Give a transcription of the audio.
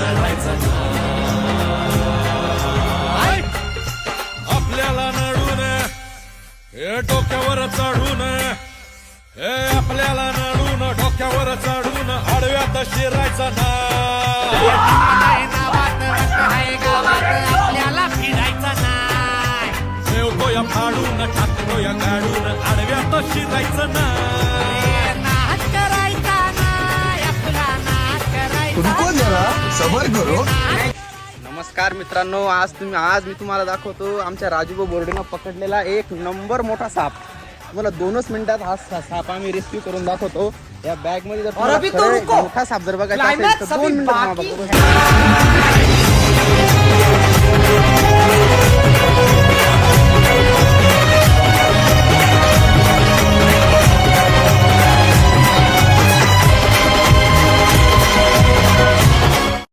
चढायचं नाही. आपल्याला नडून हे डोक्यावर चढून हे आपल्याला नडून डोक्यावर चढून आडव्यात शिरायचं नाही. आपल्याला फिरायचं नाही. ठेवतो या फाडून टाकतो या गाडून आडव्यात शिरायचं नाही. नाच करायचा नाही. आपला नाच करायचा रुको जरा सबर करो. नमस्कार मित्रांनो, आज मी तुम्हाला दाखवतो आमच्या राजूभाऊ बोर्डेनं पकडलेला एक नंबर मोठा साप. तुम्हाला 2च मिनिटात हा साप आम्ही रेस्क्यू करून दाखवतो. या बॅग मध्ये जर और अभी तो रुको. मोठा साप जर बघायचा असेल तर क्लाइमॅक्स 2 अभी मिनिटात बाकी बघा.